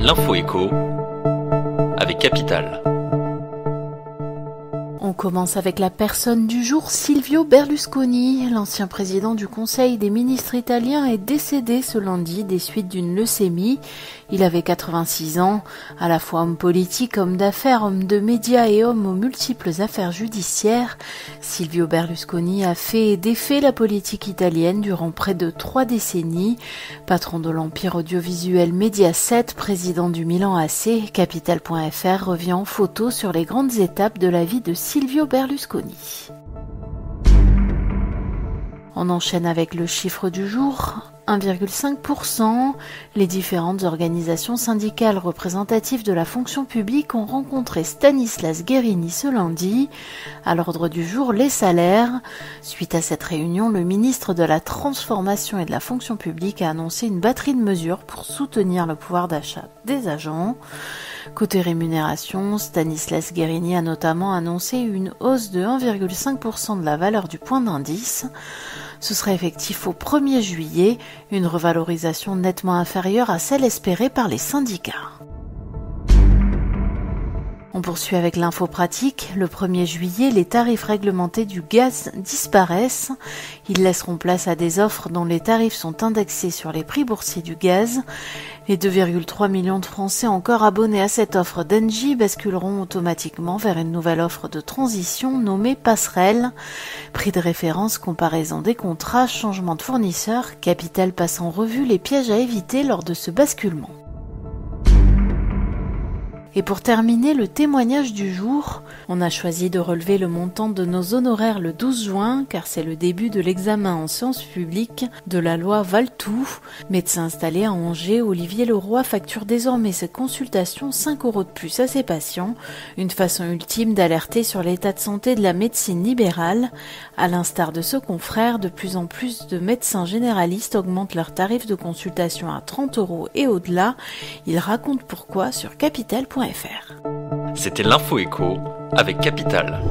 L'info écho avec Capital. On commence avec la personne du jour, Silvio Berlusconi. L'ancien président du Conseil des ministres italien est décédé ce lundi des suites d'une leucémie. Il avait 86 ans, à la fois homme politique, homme d'affaires, homme de médias et homme aux multiples affaires judiciaires. Silvio Berlusconi a fait et défait la politique italienne durant près de 3 décennies. Patron de l'empire audiovisuel Mediaset, président du Milan AC, Capital.fr revient en photo sur les grandes étapes de la vie de Silvio Berlusconi. On enchaîne avec le chiffre du jour, 1,5%. Les différentes organisations syndicales représentatives de la fonction publique ont rencontré Stanislas Guerini ce lundi. À l'ordre du jour, les salaires. Suite à cette réunion, le ministre de la Transformation et de la fonction publique a annoncé une batterie de mesures pour soutenir le pouvoir d'achat des agents. Côté rémunération, Stanislas Guerini a notamment annoncé une hausse de 1,5% de la valeur du point d'indice. Ce serait effectif au 1er juillet, une revalorisation nettement inférieure à celle espérée par les syndicats. On poursuit avec l'info pratique. Le 1er juillet, les tarifs réglementés du gaz disparaissent. Ils laisseront place à des offres dont les tarifs sont indexés sur les prix boursiers du gaz. Les 2,3 millions de Français encore abonnés à cette offre d'Engie basculeront automatiquement vers une nouvelle offre de transition nommée Passerelle. Prix de référence, comparaison des contrats, changement de fournisseur, Capital passe en revue les pièges à éviter lors de ce basculement. Et pour terminer, le témoignage du jour, on a choisi de relever le montant de nos honoraires le 12 juin, car c'est le début de l'examen en sciences publiques de la loi Valtou. Médecin installé à Angers, Olivier Leroy facture désormais ses consultations 5 € de plus à ses patients, une façon ultime d'alerter sur l'état de santé de la médecine libérale. À l'instar de ce confrère, de plus en plus de médecins généralistes augmentent leurs tarifs de consultation à 30 € et au-delà. Il raconte pourquoi sur Capital.fr. C'était l'info écho avec Capital.